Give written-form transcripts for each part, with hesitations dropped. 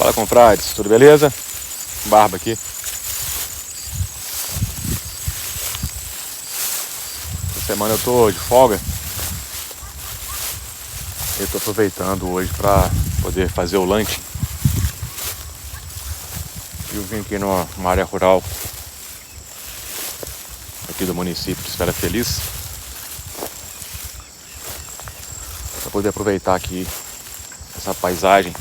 Fala, confrades, tudo beleza? Barba aqui. Essa semana eu tô de folga. Eu tô aproveitando hoje para poder fazer o lanche. Eu vim aqui numa área rural aqui do município de Esfera Feliz para poder aproveitar aqui essa paisagem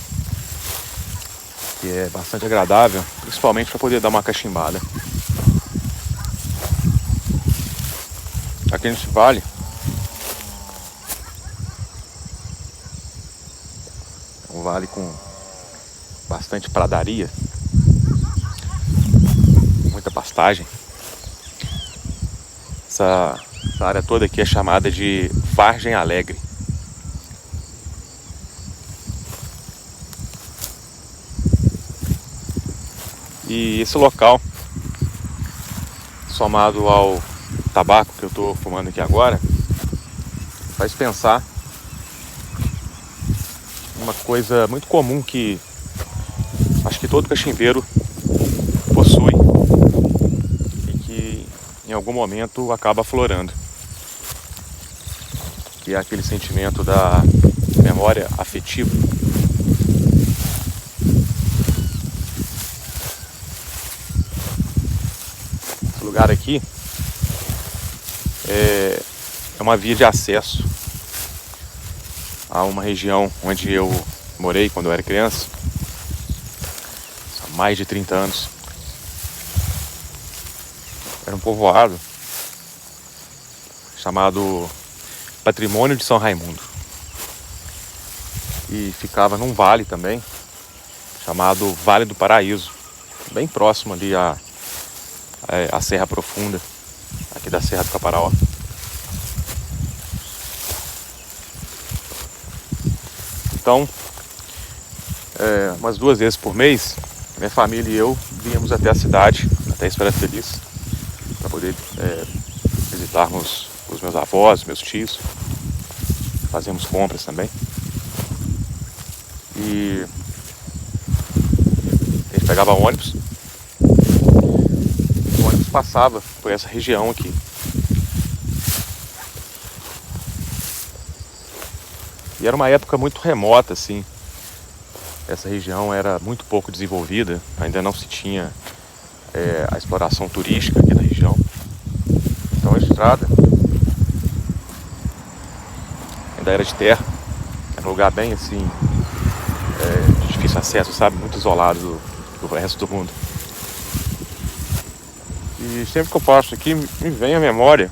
que é bastante agradável, principalmente para poder dar uma cachimbada. Aqui nesse vale é um vale com bastante pradaria, muita pastagem. Essa área toda aqui é chamada de Vargem Alegre. E esse local, somado ao tabaco que eu estou fumando aqui agora, faz pensar uma coisa muito comum que acho que todo cachimbeiro possui e que em algum momento acaba aflorando, que é aquele sentimento da memória afetiva. Esse lugar aqui é uma via de acesso a uma região onde eu morei quando eu era criança, há mais de 30 anos. Era um povoado chamado Patrimônio de São Raimundo. E ficava num vale também, chamado Vale do Paraíso, bem próximo ali à Serra Profunda, aqui da Serra do Caparaó. Então, umas 2 vezes por mês, minha família e eu vínhamos até a cidade, até Esfera Feliz, para poder visitarmos os meus avós, meus tios. Fazíamos compras também. E a gente pegava ônibus. O ônibus passava por essa região aqui. E era uma época muito remota, assim. Essa região era muito pouco desenvolvida, ainda não se tinha a exploração turística aqui da região. Então a estrada ainda era de terra, era um lugar bem assim, de difícil acesso, sabe? Muito isolado do resto do mundo. E sempre que eu passo aqui, me vem à memória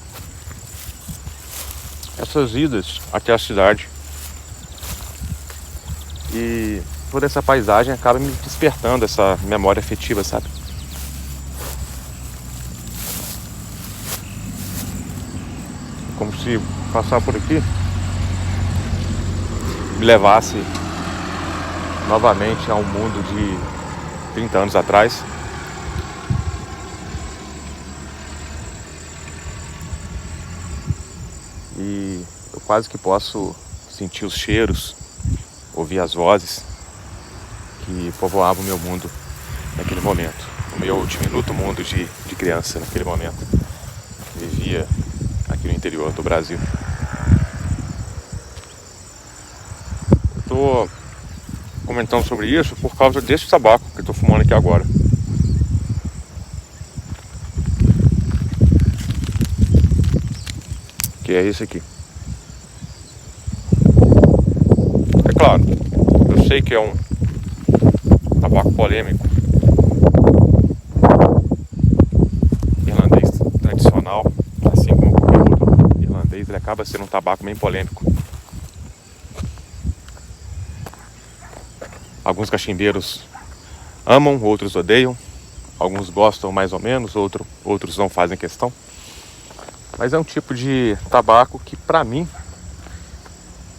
essas idas até a cidade. E toda essa paisagem acaba me despertando essa memória afetiva, sabe? Como se passar por aqui me levasse novamente a um mundo de 30 anos atrás. E eu quase que posso sentir os cheiros, ouvir as vozes que povoavam o meu mundo naquele momento. O meu diminuto mundo de criança naquele momento. Vivia aqui no interior do Brasil. Estou comentando sobre isso por causa desse tabaco que estou fumando aqui agora. Que é esse aqui. É claro, eu sei que é um tabaco polêmico, irlandês tradicional, assim como qualquer outro irlandês, ele acaba sendo um tabaco bem polêmico. Alguns cachimbeiros amam, outros odeiam, alguns gostam mais ou menos, outros não fazem questão. Mas é um tipo de tabaco que, para mim,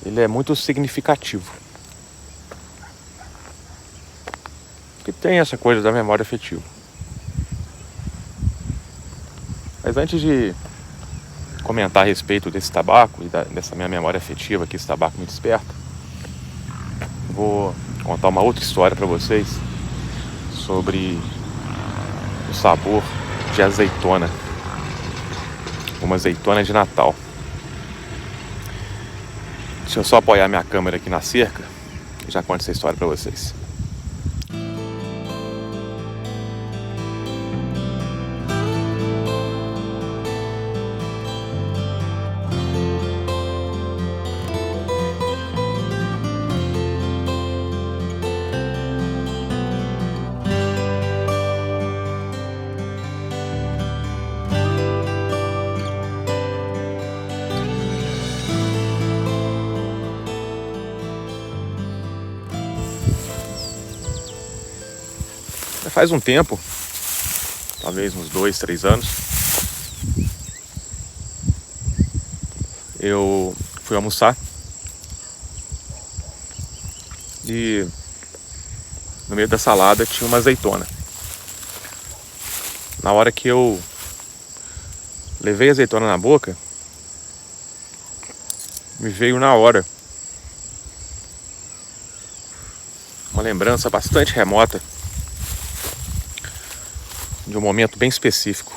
ele é muito significativo. Porque tem essa coisa da memória afetiva. Mas antes de comentar a respeito desse tabaco e dessa minha memória afetiva que esse tabaco me desperta, vou contar uma outra história para vocês sobre o sabor de azeitona. Uma azeitona de Natal. Deixa eu só apoiar minha câmera aqui na cerca e já conto essa história para vocês. Faz um tempo, talvez uns 2, 3 anos, eu fui almoçar e no meio da salada tinha uma azeitona. Na hora que eu levei a azeitona na boca, me veio na hora uma lembrança bastante remota de um momento bem específico.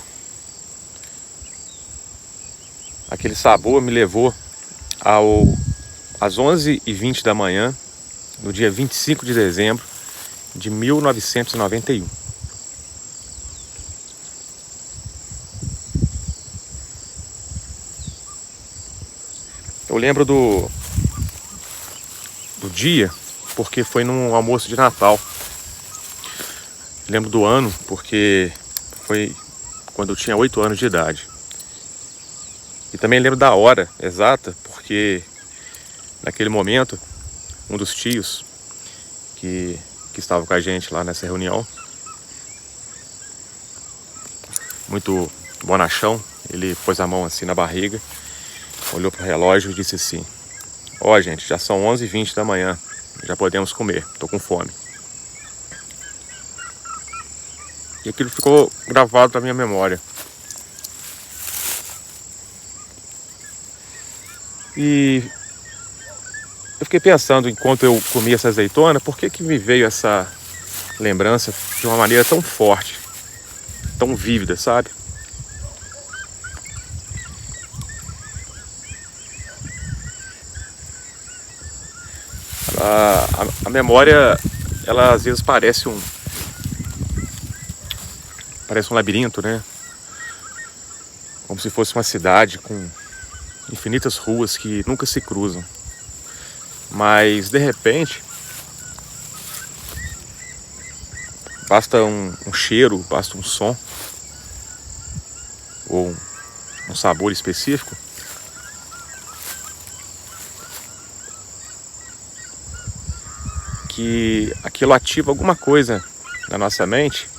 Aquele sabor me levou às 11h20 da manhã, no dia 25 de dezembro de 1991. Eu lembro do dia porque foi num almoço de Natal. Lembro do ano porque foi quando eu tinha 8 anos de idade. E também lembro da hora exata, porque naquele momento, um dos tios que estava com a gente lá nessa reunião, muito bonachão, ele pôs a mão assim na barriga, olhou pro relógio e disse assim: ó, gente, já são 11h20 da manhã, já podemos comer, tô com fome. E aquilo ficou gravado na minha memória. E eu fiquei pensando, enquanto eu comia essa azeitona, por que me veio essa lembrança de uma maneira tão forte, tão vívida, sabe? A memória, ela às vezes parece um labirinto, né? Como se fosse uma cidade com infinitas ruas que nunca se cruzam. Mas, de repente, basta um cheiro, basta um som, ou um sabor específico, que aquilo ativa alguma coisa na nossa mente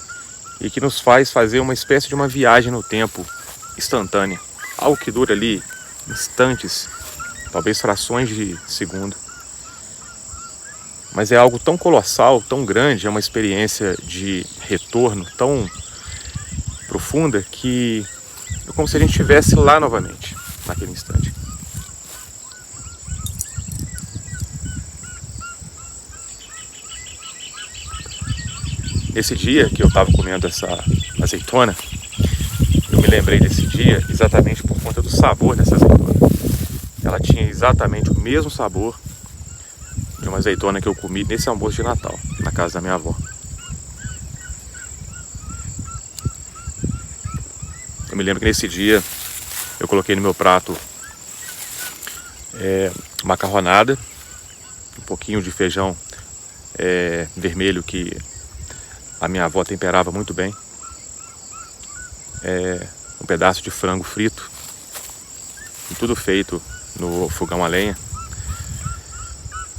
e que nos faz fazer uma espécie de uma viagem no tempo instantânea. Algo que dura ali instantes, talvez frações de segundo. Mas é algo tão colossal, tão grande, é uma experiência de retorno tão profunda que é como se a gente estivesse lá novamente, naquele instante. Nesse dia que eu estava comendo essa azeitona, eu me lembrei desse dia exatamente por conta do sabor dessa azeitona. Ela tinha exatamente o mesmo sabor de uma azeitona que eu comi nesse almoço de Natal, na casa da minha avó. Eu me lembro que nesse dia eu coloquei no meu prato macarronada, um pouquinho de feijão vermelho que a minha avó temperava muito bem, um pedaço de frango frito, e tudo feito no fogão a lenha,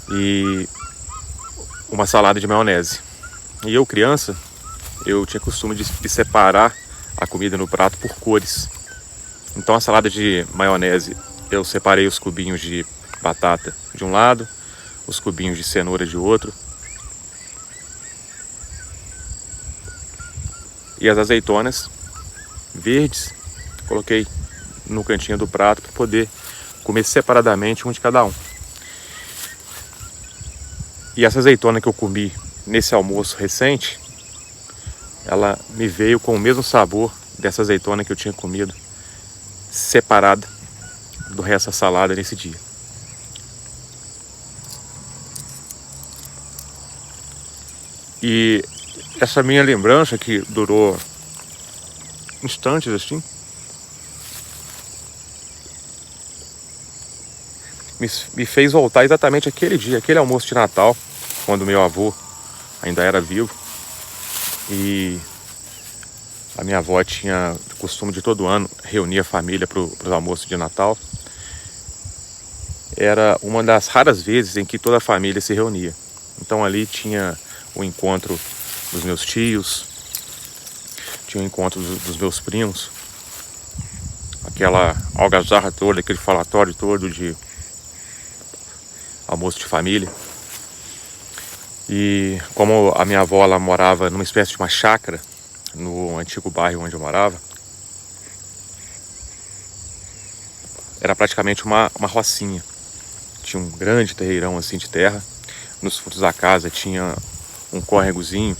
e uma salada de maionese. E eu, criança, eu tinha costume de separar a comida no prato por cores. Então a salada de maionese, eu separei os cubinhos de batata de um lado, os cubinhos de cenoura de outro, e as azeitonas verdes coloquei no cantinho do prato para poder comer separadamente um de cada um. E essa azeitona que eu comi nesse almoço recente, ela me veio com o mesmo sabor dessa azeitona que eu tinha comido separada do resto da salada nesse dia. E essa minha lembrança, que durou instantes assim, me fez voltar exatamente aquele dia, aquele almoço de Natal, quando meu avô ainda era vivo. E a minha avó tinha o costume de todo ano reunir a família para os almoços de Natal. Era uma das raras vezes em que toda a família se reunia. Então ali tinha o encontro dos meus tios, tinha o encontro dos meus primos, aquela algazarra toda, aquele falatório todo de almoço de família. E como a minha avó, ela morava numa espécie de uma chácara no antigo bairro onde eu morava, era praticamente uma rocinha. Tinha um grande terreirão assim de terra. Nos fundos da casa tinha um córregozinho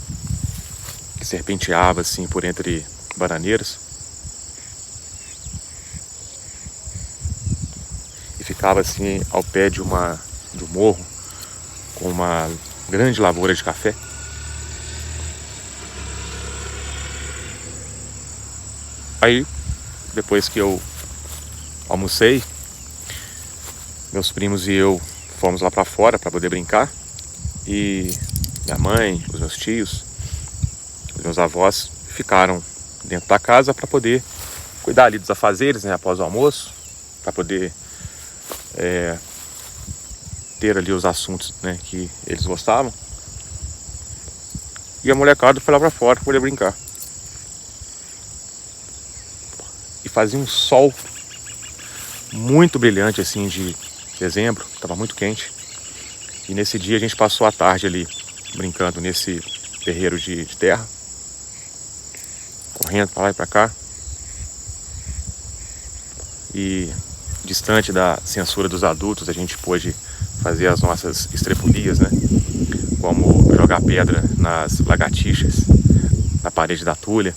que serpenteava assim por entre bananeiras e ficava assim ao pé de um morro com uma grande lavoura de café. Aí, depois que eu almocei, meus primos e eu fomos lá para fora para poder brincar. E minha mãe, os meus tios, os meus avós ficaram dentro da casa para poder cuidar ali dos afazeres, né, após o almoço, para poder ter ali os assuntos, né, que eles gostavam. E a molecada foi lá para fora para poder brincar. E fazia um sol muito brilhante assim de dezembro, estava muito quente. E nesse dia a gente passou a tarde ali brincando nesse terreiro de terra, correndo para lá e para cá. E distante da censura dos adultos, a gente pôde fazer as nossas estrepulias, né? Como jogar pedra nas lagartixas, na parede da tulha,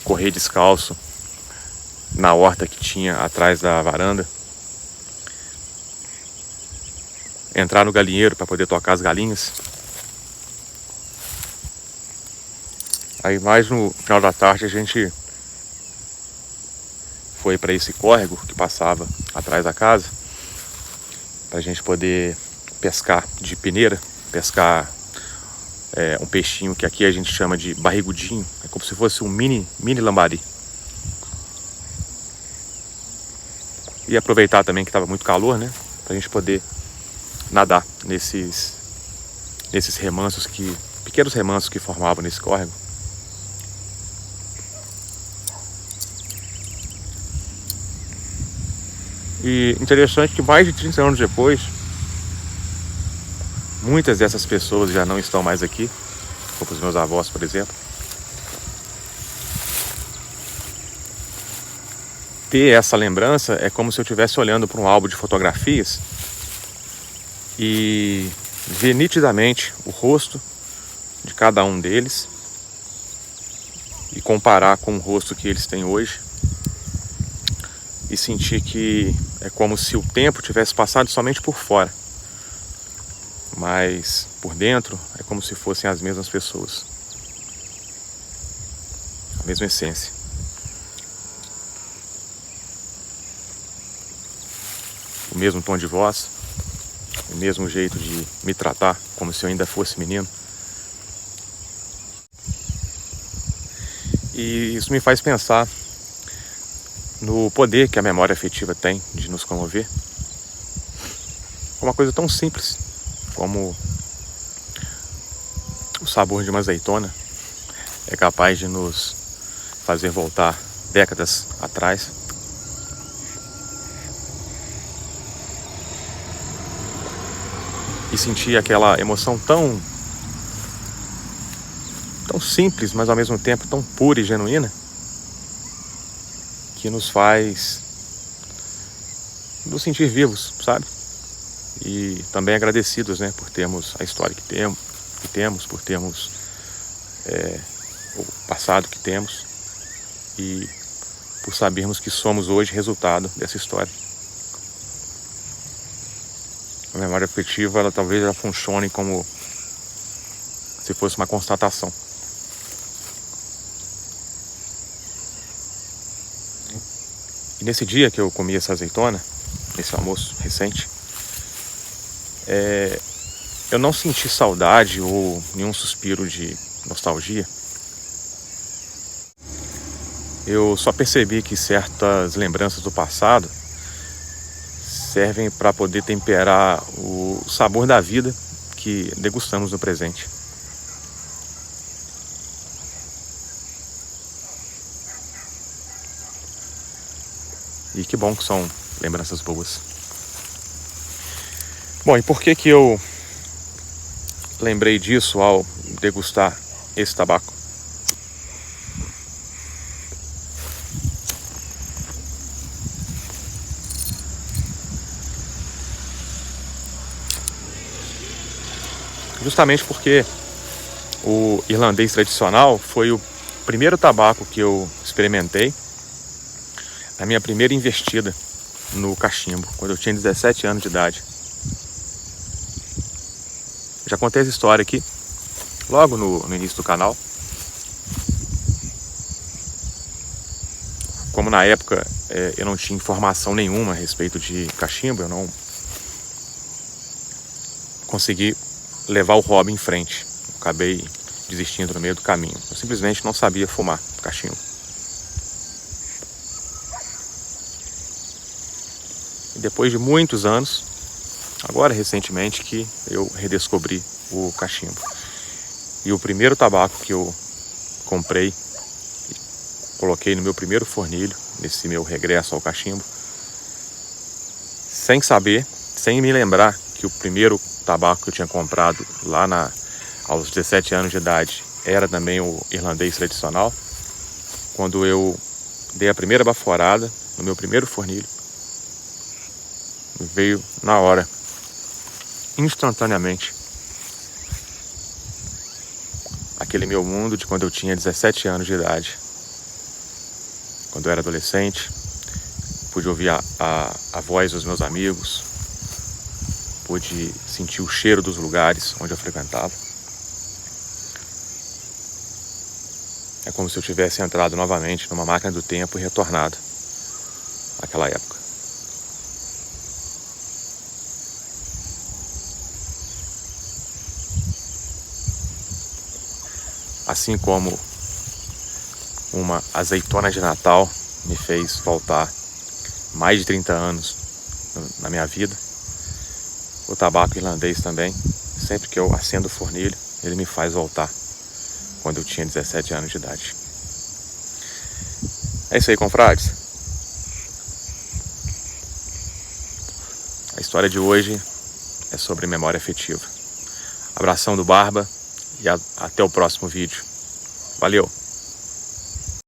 correr descalço na horta que tinha atrás da varanda, entrar no galinheiro para poder tocar as galinhas. Aí mais no final da tarde a gente foi para esse córrego que passava atrás da casa, para a gente poder pescar de peneira, pescar um peixinho que aqui a gente chama de barrigudinho. É como se fosse um mini lambari. E aproveitar também que estava muito calor, né, para a gente poder nadar nesses remansos, pequenos remansos que formavam nesse córrego. E interessante que mais de 30 anos depois, muitas dessas pessoas já não estão mais aqui, como os meus avós, por exemplo. Ter essa lembrança é como se eu estivesse olhando para um álbum de fotografias e ver nitidamente o rosto de cada um deles e comparar com o rosto que eles têm hoje e sentir que é como se o tempo tivesse passado somente por fora, mas por dentro é como se fossem as mesmas pessoas, a mesma essência. O mesmo tom de voz, o mesmo jeito de me tratar como se eu ainda fosse menino. E isso me faz pensar no poder que a memória afetiva tem de nos comover. Uma coisa tão simples como o sabor de uma azeitona é capaz de nos fazer voltar décadas atrás. E sentir aquela emoção tão simples, mas ao mesmo tempo tão pura e genuína, que nos faz nos sentir vivos, sabe? e também agradecidos, né, por termos a história que temos, por termos o passado que temos e por sabermos que somos hoje resultado dessa história. A memória afetiva, talvez ela funcione como se fosse uma constatação. E nesse dia que eu comi essa azeitona, nesse almoço recente, eu não senti saudade ou nenhum suspiro de nostalgia. Eu só percebi que certas lembranças do passado servem para poder temperar o sabor da vida que degustamos no presente. E que bom que são lembranças boas. Bom, e por que eu lembrei disso ao degustar esse tabaco? Justamente porque o irlandês tradicional foi o primeiro tabaco que eu experimentei na minha primeira investida no cachimbo, quando eu tinha 17 anos de idade. Já contei essa história aqui, logo no início do canal. Como na época eu não tinha informação nenhuma a respeito de cachimbo, eu não consegui levar o hobby em frente. Eu acabei desistindo no meio do caminho. Eu simplesmente não sabia fumar cachimbo. E depois de muitos anos, agora recentemente, que eu redescobri o cachimbo. E o primeiro tabaco que eu comprei, coloquei no meu primeiro fornilho, nesse meu regresso ao cachimbo, sem saber, sem me lembrar que o primeiro tabaco que eu tinha comprado lá aos 17 anos de idade era também o irlandês tradicional. Quando eu dei a primeira baforada no meu primeiro fornilho, veio na hora, instantaneamente, aquele meu mundo de quando eu tinha 17 anos de idade. Quando eu era adolescente, pude ouvir a voz dos meus amigos, pude sentir o cheiro dos lugares onde eu frequentava. É como se eu tivesse entrado novamente numa máquina do tempo e retornado àquela época. Assim como uma azeitona de Natal me fez voltar mais de 30 anos na minha vida, o tabaco irlandês também, sempre que eu acendo o fornilho, ele me faz voltar quando eu tinha 17 anos de idade. É isso aí, confrades. A história de hoje é sobre memória afetiva. Abração do Barba e até o próximo vídeo. Valeu!